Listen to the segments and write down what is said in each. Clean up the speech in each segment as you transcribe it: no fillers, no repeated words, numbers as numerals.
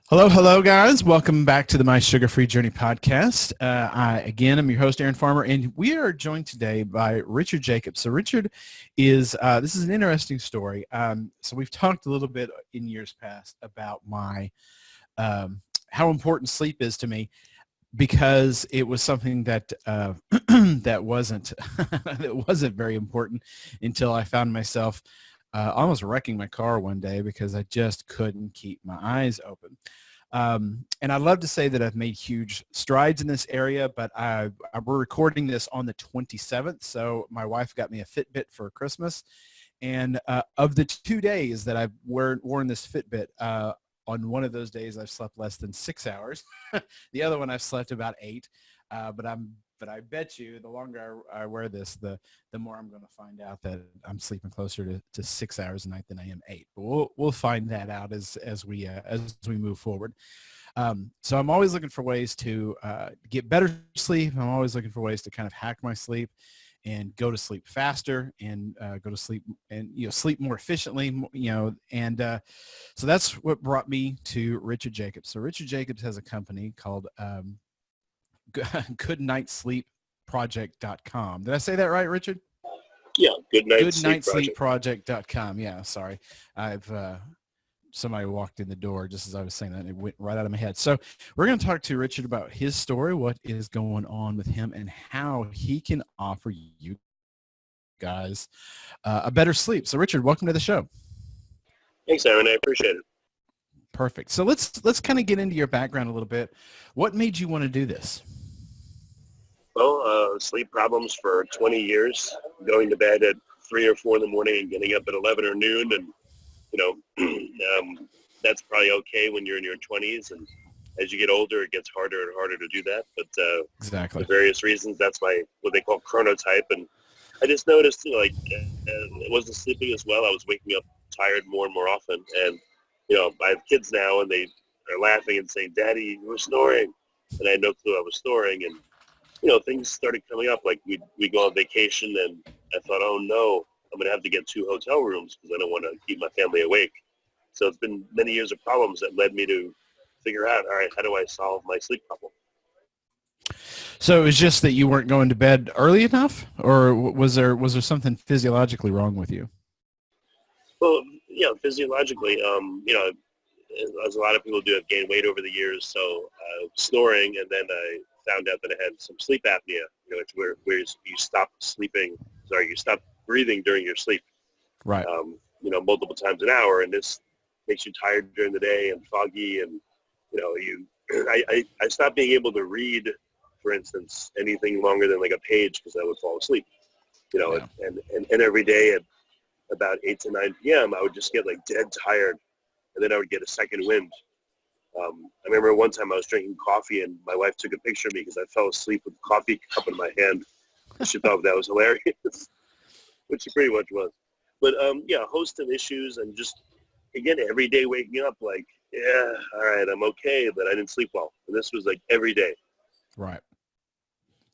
Hello, hello, guys. Welcome back to the My Sugar-Free Journey podcast. I'm your host, Aaron Farmer, and we are joined today by Richard Jacobs. So Richard this is an interesting story. So we've talked a little bit in years past about how important sleep is to me, because it was something that that wasn't that wasn't very important until I found myself almost wrecking my car one day because I just couldn't keep my eyes open. And I'd love to say that I've made huge strides in this area, but we're recording this on the 27th, so my wife got me a Fitbit for Christmas. And of the 2 days that I've worn this Fitbit, on one of those days I've slept less than 6 hours. The other one I've slept about 8. But I bet you the longer I wear this, the more I'm going to find out that I'm sleeping closer to 6 hours a night than I am 8. But we'll find that out as we move forward. So I'm always looking for ways to get better sleep. I'm always looking for ways to kind of hack my sleep and go to sleep faster and go to sleep and sleep more efficiently. So that's what brought me to Richard Jacobs. So Richard Jacobs has a company called goodnightsleepproject.com. Did I say that right, Richard? Yeah, goodnightsleepproject.com. Yeah, sorry. Somebody walked in the door just as I was saying that, and it went right out of my head. So we're going to talk to Richard about his story, what is going on with him, and how he can offer you guys a better sleep. So Richard, welcome to the show. Thanks, Aaron. I appreciate it. Perfect. So let's kind of get into your background a little bit. What made you want to do this? Well, sleep problems for 20 years, going to bed at 3 or 4 in the morning and getting up at 11 or noon. And, that's probably okay when you're in your 20s. And as you get older, it gets harder and harder to do that. But exactly, for various reasons, that's what they call chronotype. And I just noticed, I wasn't sleeping as well. I was waking up tired more and more often. And, I have kids now, and they are laughing and saying, "Daddy, you were snoring." And I had no clue I was snoring. And, things started coming up. Like we go on vacation, and I thought, oh, no, I'm going to have to get 2 hotel rooms because I don't want to keep my family awake. So it's been many years of problems that led me to figure out, all right, how do I solve my sleep problem? So it was just that you weren't going to bed early enough, or was there something physiologically wrong with you? Well, physiologically, as a lot of people do, I've gained weight over the years. So snoring, and then I found out that I had some sleep apnea, it's where you stop breathing during your sleep, right? Multiple times an hour, and this makes you tired during the day and foggy, and I stopped being able to read, for instance, anything longer than like a page because I would fall asleep, Yeah. and every day at about 8 to 9 p.m. I would just get like dead tired, and then I would get a second wind. I remember one time I was drinking coffee, and my wife took a picture of me because I fell asleep with the coffee cup in my hand. She thought that was hilarious, which it pretty much was. But a host of issues, and just, again, every day waking up like, yeah, all right, I'm okay, but I didn't sleep well. And this was like every day. Right.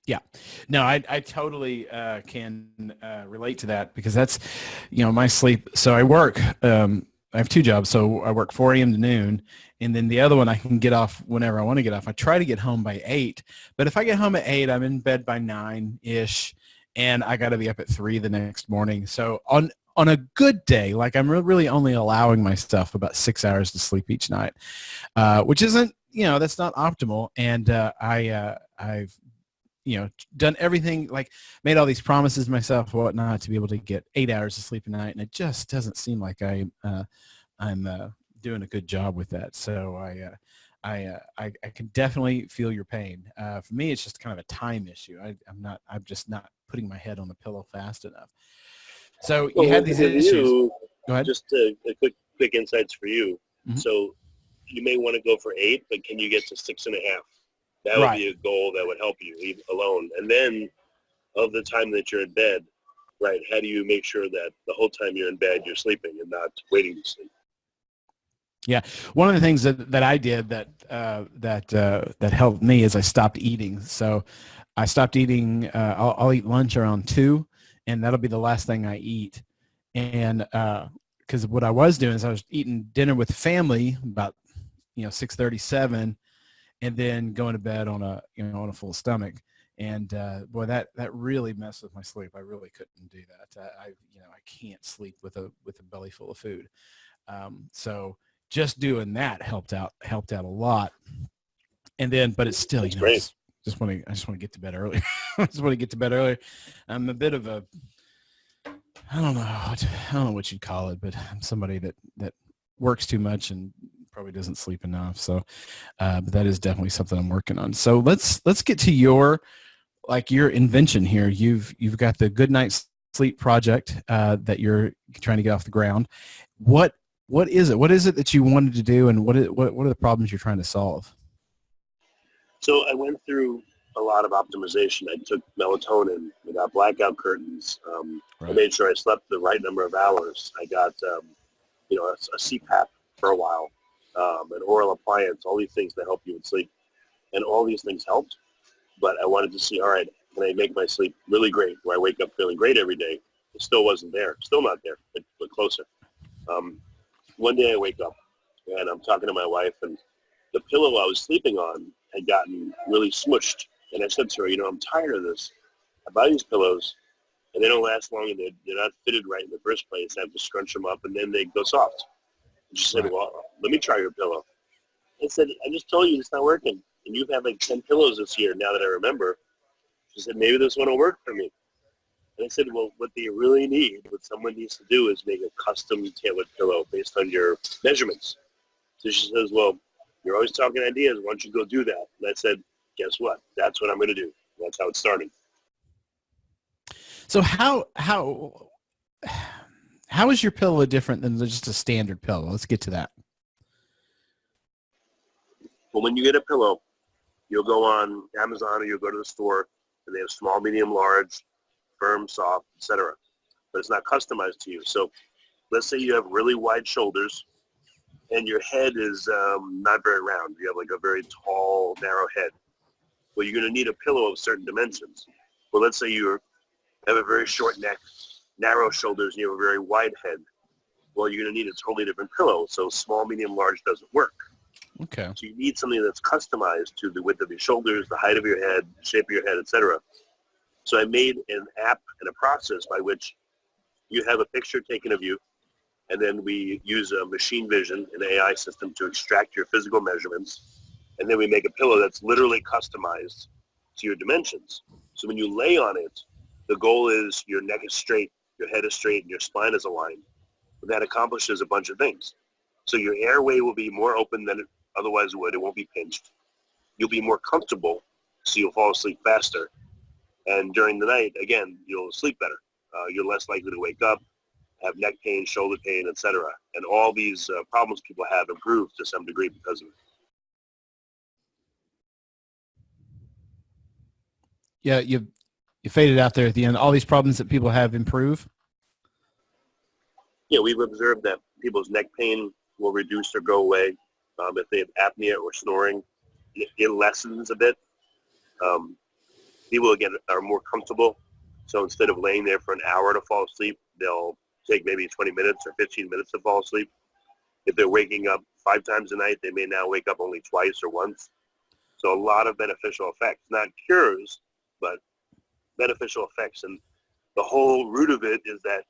Yeah. No, I totally can relate to that, because that's, my sleep. So I work, I have 2 jobs. So I work 4 a.m. to noon, and then the other one I can get off whenever I want to get off. I try to get home by 8, but if I get home at 8, I'm in bed by 9-ish, and I got to be up at 3 the next morning. So on a good day, like I'm really only allowing myself about 6 hours to sleep each night, which isn't, that's not optimal. And I've done everything, like made all these promises to myself, whatnot, to be able to get 8 hours of sleep a night, and it just doesn't seem like I'm doing a good job with that. So I can definitely feel your pain. For me, it's just kind of a time issue. I'm just not putting my head on the pillow fast enough. So you had these issues. Go ahead. Just a quick insights for you. Mm-hmm. So you may want to go for 8, but can you get to 6.5? That would be a goal that would help you leave alone. And then of the time that you're in bed, right, how do you make sure that the whole time you're in bed, you're sleeping and not waiting to sleep? Yeah. One of the things that I did that helped me is I stopped eating. So I stopped eating. I'll eat lunch around 2, and that'll be the last thing I eat. And because what I was doing is I was eating dinner with family about 6:37, and then going to bed on a on a full stomach. And boy, that really messed with my sleep. I really couldn't do that. I can't sleep with a belly full of food. So just doing that helped out a lot. And then, but it's still, That's great. I just want to get to bed earlier. I just want to get to bed earlier. I'm a bit of a, I don't know what you'd call it, but I'm somebody that works too much and probably doesn't sleep enough. So, but that is definitely something I'm working on. So let's get to your invention here. You've got the Good Night Sleep project that you're trying to get off the ground. What is it? What is it that you wanted to do, and what are the problems you're trying to solve? So I went through a lot of optimization. I took melatonin. I got blackout curtains. Right. I made sure I slept the right number of hours. I got, a CPAP for a while, an oral appliance, all these things that help you with sleep. And all these things helped. But I wanted to see, all right, can I make my sleep really great, where I wake up feeling great every day? It still wasn't there. Still not there, but closer. One day I wake up, and I'm talking to my wife, and the pillow I was sleeping on had gotten really smushed. And I said to her, I'm tired of this. I buy these pillows, and they don't last long, and they're not fitted right in the first place. I have to scrunch them up, and then they go soft. And she said, well, let me try your pillow. I said, I just told you it's not working. And you've had like 10 pillows this year, now that I remember. She said, maybe this one will work for me. And I said, well, what they really need, what someone needs to do is make a custom tailored pillow based on your measurements. So she says, well, you're always talking ideas. Why don't you go do that? And I said, guess what? That's what I'm going to do. That's how it started. So how is your pillow different than just a standard pillow? Let's get to that. Well, when you get a pillow, you'll go on Amazon or you'll go to the store, and they have small, medium, large, firm, soft, etc. But it's not customized to you. So let's say you have really wide shoulders and your head is not very round. You have like a very tall, narrow head. Well, you're going to need a pillow of certain dimensions. Well, let's say you have a very short neck, narrow shoulders, and you have a very wide head. Well, you're going to need a totally different pillow. So small, medium, large doesn't work. Okay. So you need something that's customized to the width of your shoulders, the height of your head, the shape of your head, etc. So I made an app and a process by which you have a picture taken of you, and then we use a machine vision, an AI system, to extract your physical measurements, and then we make a pillow that's literally customized to your dimensions. So when you lay on it, the goal is your neck is straight, your head is straight, and your spine is aligned. And that accomplishes a bunch of things. So your airway will be more open than it otherwise would. It won't be pinched. You'll be more comfortable, so you'll fall asleep faster. And during the night, again, you'll sleep better. You're less likely to wake up, have neck pain, shoulder pain, etc. And all these problems people have improved to some degree because of it. Yeah, you faded out there at the end. All these problems that people have improve? Yeah, we've observed that people's neck pain will reduce or go away. If they have apnea or snoring, it lessens a bit. People, again, are more comfortable. So instead of laying there for an hour to fall asleep, they'll take maybe 20 minutes or 15 minutes to fall asleep. If they're waking up 5 times a night, they may now wake up only twice or once. So a lot of beneficial effects, not cures, but beneficial effects. And the whole root of it is that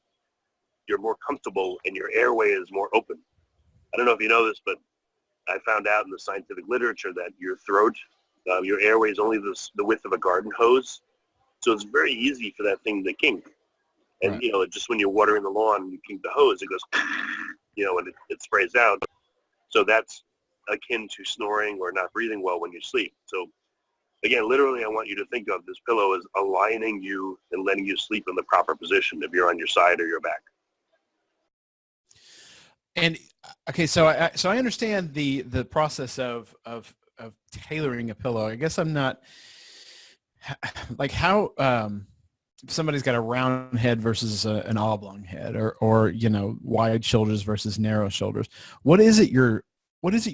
you're more comfortable and your airway is more open. I don't know if you know this, but I found out in the scientific literature that your throat, your airway is only the width of a garden hose. So it's very easy for that thing to kink. And, Right. Just when you're watering the lawn, you kink the hose, it goes, and it sprays out. So that's akin to snoring or not breathing well when you sleep. So again, literally, I want you to think of this pillow as aligning you and letting you sleep in the proper position if you're on your side or your back. And okay, so I understand the process of tailoring a pillow. I guess I'm not like how if somebody's got a round head versus an oblong head, or wide shoulders versus narrow shoulders. What is it you're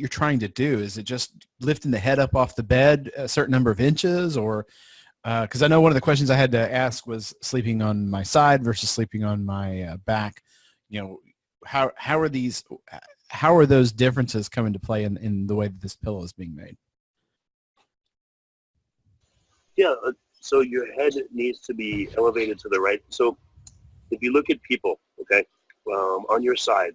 trying to do? Is it just lifting the head up off the bed a certain number of inches, or because I know one of the questions I had to ask was sleeping on my side versus sleeping on my back. How are these? how are those differences coming to play in the way that this pillow is being made? Yeah, so your head needs to be elevated to the right. So if you look at people, okay, on your side,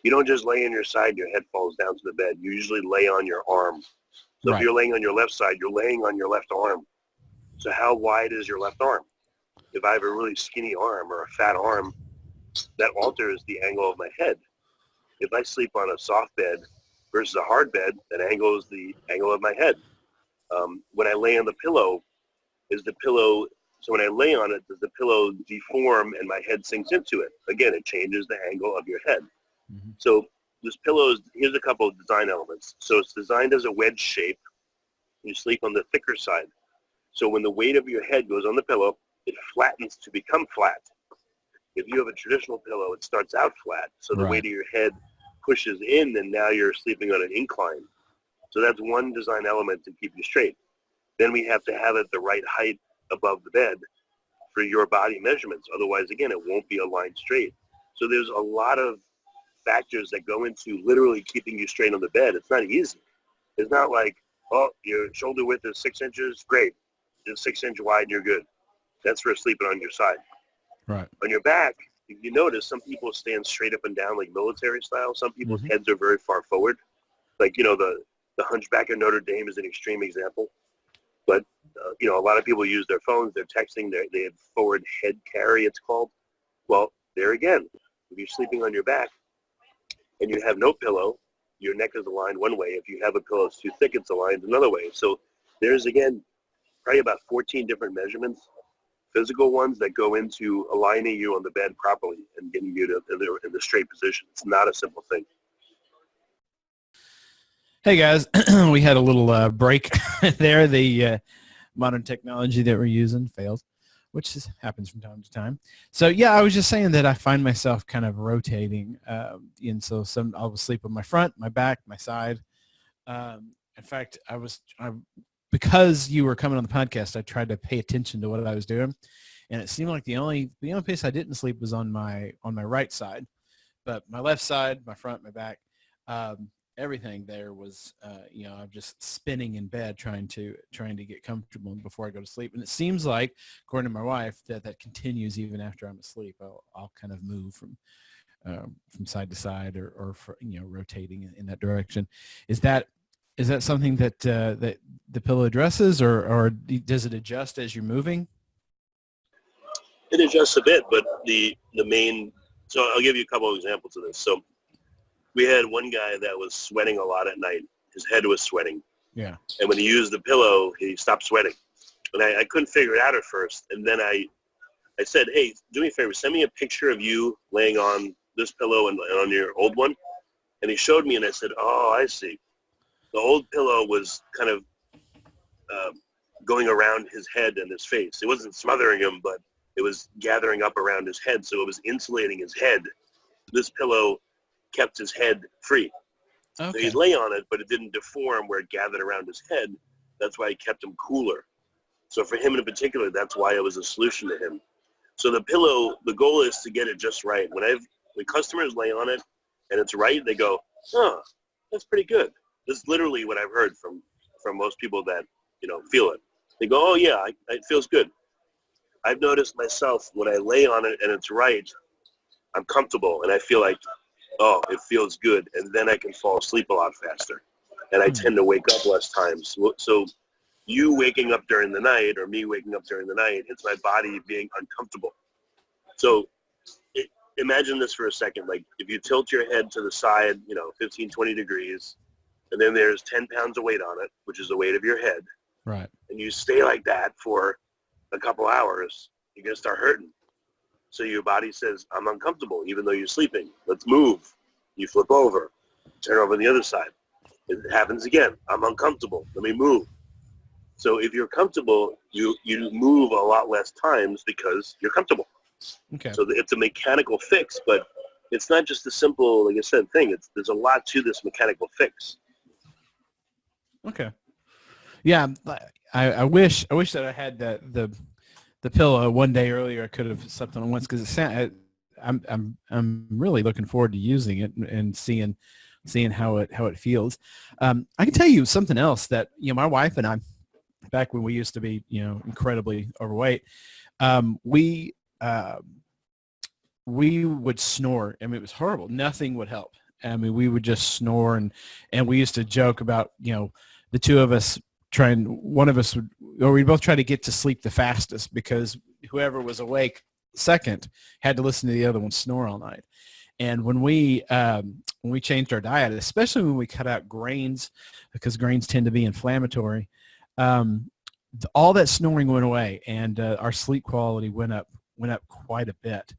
you don't just lay on your side and your head falls down to the bed. You usually lay on your arm. So Right. if you're laying on your left side, you're laying on your left arm. So how wide is your left arm? If I have a really skinny arm or a fat arm, that alters the angle of my head. If I sleep on a soft bed versus a hard bed, that angles the angle of my head. When I lay on the pillow, so when I lay on it, does the pillow deform and my head sinks into it? Again, it changes the angle of your head. Mm-hmm. So this pillow here's a couple of design elements. So it's designed as a wedge shape. You sleep on the thicker side. So when the weight of your head goes on the pillow, it flattens to become flat. If you have a traditional pillow, it starts out flat. So the Right. weight of your head pushes in, and now you're sleeping on an incline. So that's one design element to keep you straight. Then we have to have it the right height above the bed for your body measurements. Otherwise, again, it won't be aligned straight. So there's a lot of factors that go into literally keeping you straight on the bed. It's not easy. It's not like, oh, your shoulder width is 6 inches, great. It's 6 inch wide and you're good. That's for sleeping on your side. Right. On your back, if you notice, some people stand straight up and down like military style. Some people's Mhm. heads are very far forward. Like, the Hunchback of Notre Dame is an extreme example. But, a lot of people use their phones, they're texting, they have forward head carry, it's called. Well, there again, if you're sleeping on your back and you have no pillow, your neck is aligned one way. If you have a pillow that's too thick, it's aligned another way. So there's, again, probably about 14 different measurements, physical ones that go into aligning you on the bed properly and getting you in the straight position. It's not a simple thing. Hey guys, we had a little break there. The modern technology that we're using failed, which happens from time to time. So yeah, I was just saying that I find myself kind of rotating, and so I'll sleep on my front, my back, my side. In fact, because you were coming on the podcast, I tried to pay attention to what I was doing, and it seemed like the only place I didn't sleep was on my right side, but my left side, my front, my back. Everything there was, I'm just spinning in bed trying to get comfortable before I go to sleep. And it seems like, according to my wife, that continues even after I'm asleep. I'll kind of move from side to side or rotating in that direction. Is that something that that the pillow addresses, or does it adjust as you're moving? It adjusts a bit, but the main, so I'll give you a couple of examples of this. So we had one guy that was sweating a lot at night. His head was sweating. Yeah. And when he used the pillow, he stopped sweating. And I couldn't figure it out at first. And then I said, hey, do me a favor, send me a picture of you laying on this pillow and on your old one. And he showed me, and I said, oh, I see. The old pillow was kind of going around his head and his face. It wasn't smothering him, but it was gathering up around his head, so it was insulating his head. This pillow kept his head free. Okay. So he'd lay on it, but it didn't deform where it gathered around his head. That's why it kept him cooler. So for him in particular, that's why it was a solution to him. So the pillow, the goal is to get it just right. When customers lay on it and it's right, they go, oh, that's pretty good. This is literally what I've heard from most people that, feel it. They go, oh yeah, it feels good. I've noticed myself when I lay on it and it's right, I'm comfortable and I feel like, oh, it feels good. And then I can fall asleep a lot faster. And I tend to wake up less times. So you waking up during the night or me waking up during the night, it's my body being uncomfortable. So imagine this for a second. Like if you tilt your head to the side, 15, 20 degrees, and then there's 10 pounds of weight on it, which is the weight of your head. Right. And you stay like that for a couple hours, you're going to start hurting. So your body says, I'm uncomfortable, even though you're sleeping. Let's move. You flip over, turn over on the other side. It happens again. I'm uncomfortable. Let me move. So if you're comfortable, you move a lot less times because you're comfortable. Okay. So it's a mechanical fix, but it's not just a simple, like I said, thing. There's a lot to this mechanical fix. Okay. Yeah, I wish that I had the pillow one day earlier. I could have slept on it once because I'm really looking forward to using it and seeing how it feels. I can tell you something else that, my wife and I, back when we used to be, incredibly overweight, we would snore. I mean, it was horrible. Nothing would help. I mean, we would just snore, and we used to joke about, the two of us one of us would, or we'd both try to get to sleep the fastest, because whoever was awake second had to listen to the other one snore all night. And when we changed our diet, especially when we cut out grains, because grains tend to be inflammatory, all that snoring went away, and our sleep quality went up quite a bit.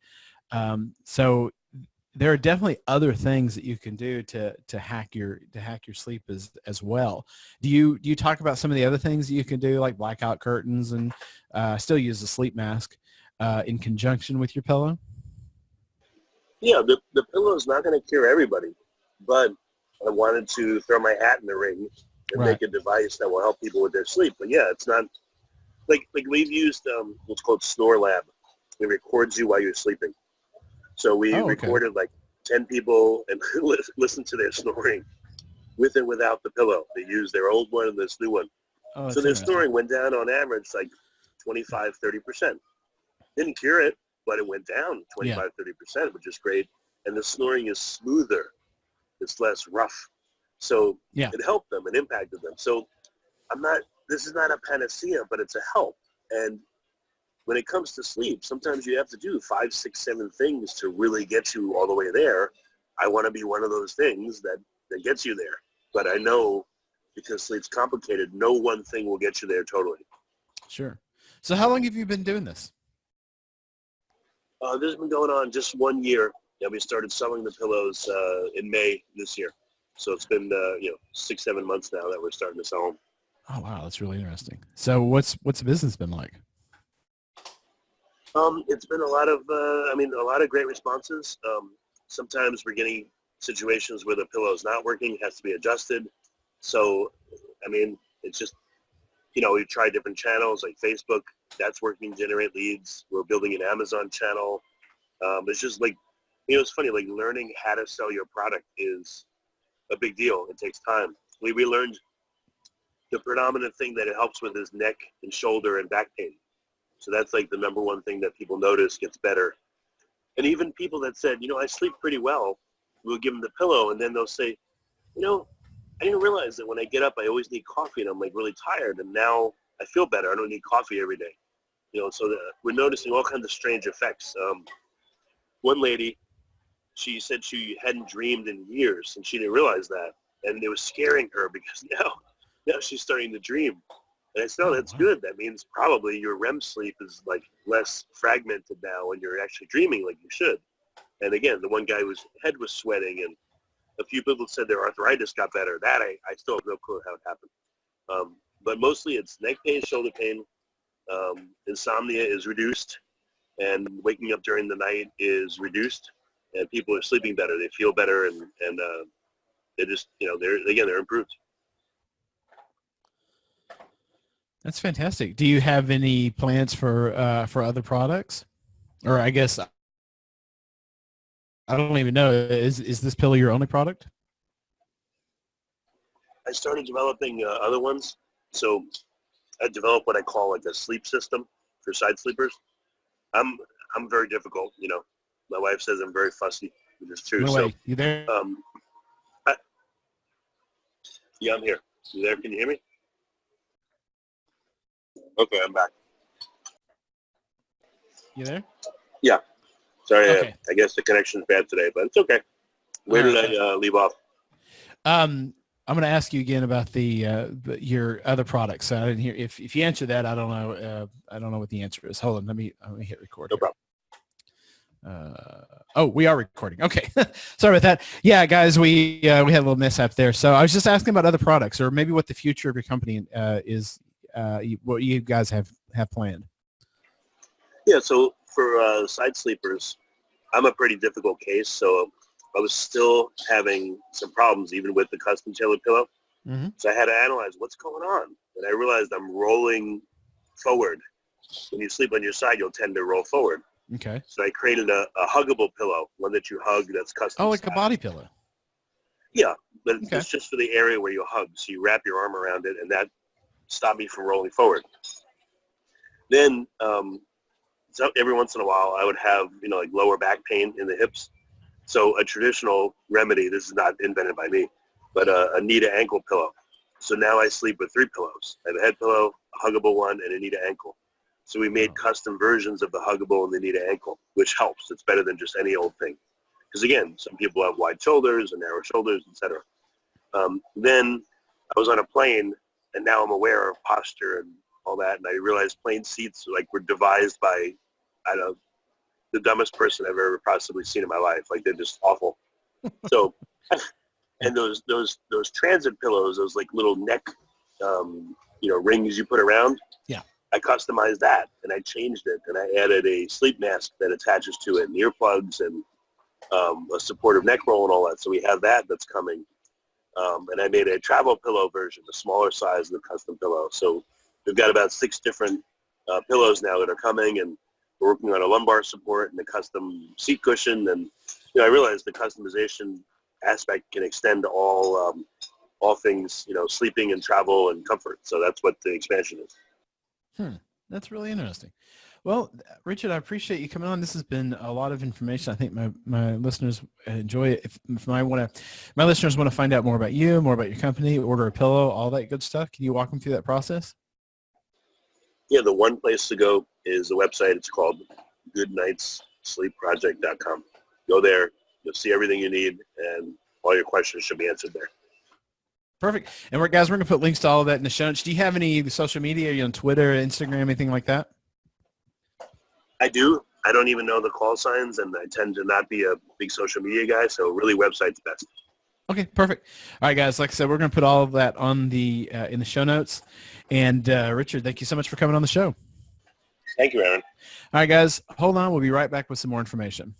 So there are definitely other things that you can do to hack your sleep as well. Do you talk about some of the other things that you can do, like blackout curtains, and still use the sleep mask in conjunction with your pillow? Yeah, the pillow is not going to cure everybody, but I wanted to throw my hat in the ring and Right. make a device that will help people with their sleep. But yeah, it's not like we've used what's called Snore Lab. It records you while you're sleeping. So we recorded like 10 people and listened to their snoring with and without the pillow. They used their old one and this new one. Oh, So their snoring went down on average like 25, 30%. Didn't cure it, but it went down 25, 30%, which is great. And the snoring is smoother. It's less rough. So it helped them and impacted them. So this is not a panacea, but it's a help. And when it comes to sleep, sometimes you have to do 5, 6, 7 things to really get you all the way there. I want to be one of those things that gets you there. But I know, because sleep's complicated, no one thing will get you there totally. Sure. So how long have you been doing this? This has been going on just 1 year. Yeah, we started selling the pillows in May this year. So it's been 6, 7 months now that we're starting to sell them. Oh wow, that's really interesting. So what's the business been like? It's been a lot of great responses. Sometimes we're getting situations where the pillow is not working, has to be adjusted. So, it's just, we try different channels like Facebook. That's working, generate leads. We're building an Amazon channel. It's just like, it's funny, like learning how to sell your product is a big deal. It takes time. We learned the predominant thing that it helps with is neck and shoulder and back pain. So that's like the number one thing that people notice gets better. And even people that said, I sleep pretty well, we'll give them the pillow, and then they'll say, I didn't realize that when I get up, I always need coffee, and I'm like really tired, and now I feel better. I don't need coffee every day. So we're noticing all kinds of strange effects. One lady, she said she hadn't dreamed in years, and she didn't realize that, and it was scaring her because now she's starting to dream. And I said, that's good. That means probably your REM sleep is like less fragmented now and you're actually dreaming like you should. And again, the one guy whose head was sweating, and a few people said their arthritis got better. That I still have no clue how it happened. But mostly it's neck pain, shoulder pain. Insomnia is reduced, and waking up during the night is reduced, and people are sleeping better. They feel better, and they just, they're improved. That's fantastic. Do you have any plans for other products? Or I guess I don't even know. Is this pillow your only product? I started developing other ones. So I developed what I call like a sleep system for side sleepers. I'm very difficult. My wife says I'm very fussy, which is true. No so, way. You there? Yeah, I'm here. You there? Can you hear me? Okay, I'm back. You there? Yeah. Sorry, Okay. I guess the connection's bad today, but it's okay. Where did I leave off? I'm going to ask you again about your other products. So I didn't hear. If you answer that, I don't know. I don't know what the answer is. Hold on. Let me hit record. No problem. We are recording. Okay. Sorry about that. Yeah, guys, we had a little mishap there. So I was just asking about other products, or maybe what the future of your company is. What you guys have planned. Yeah, so for side sleepers, I'm a pretty difficult case, so I was still having some problems even with the custom tailored pillow. Mm-hmm. So I had to analyze what's going on, and I realized I'm rolling forward. When you sleep on your side, you'll tend to roll forward. Okay. So I created a huggable pillow, one that you hug that's custom. Oh, like a style. body pillow. Yeah, but Okay. it's just for the area where you hug. So you wrap your arm around it, and that stopped me from rolling forward. Then so every once in a while, I would have, like lower back pain in the hips. So a traditional remedy, this is not invented by me, but a Nita ankle pillow. So now I sleep with 3 pillows. I have a head pillow, a huggable one, and a Nita ankle. So we made custom versions of the huggable and the Nita ankle, which helps. It's better than just any old thing. Because again, some people have wide shoulders and narrow shoulders, etc. Then I was on a plane, and now I'm aware of posture and all that, and I realized plane seats were devised by, I don't know, the dumbest person I've ever possibly seen in my life. Like, they're just awful. So, and those transit pillows, those little neck, rings you put around. Yeah. I customized that, and I changed it, and I added a sleep mask that attaches to it, and earplugs, and a supportive neck roll and all that. So we have that's coming. And I made a travel pillow version, a smaller size of the custom pillow. So we've got about 6 different pillows now that are coming, and we're working on a lumbar support and a custom seat cushion. And I realized the customization aspect can extend to all things, sleeping and travel and comfort. So that's what the expansion is. That's really interesting. Well, Richard, I appreciate you coming on. This has been a lot of information. I think my listeners enjoy it. If my listeners want to find out more about you, more about your company, order a pillow, all that good stuff, can you walk them through that process? Yeah, the one place to go is the website. It's called goodnightssleepproject.com. Go there. You'll see everything you need, and all your questions should be answered there. Perfect. And we're going to put links to all of that in the show notes. Do you have any social media? Are you on Twitter, Instagram, anything like that? I do. I don't even know the call signs, and I tend to not be a big social media guy, so really website's best. Okay, perfect. All right, guys. Like I said, we're going to put all of that on the in the show notes. And Richard, thank you so much for coming on the show. Thank you, Aaron. All right, guys. Hold on. We'll be right back with some more information.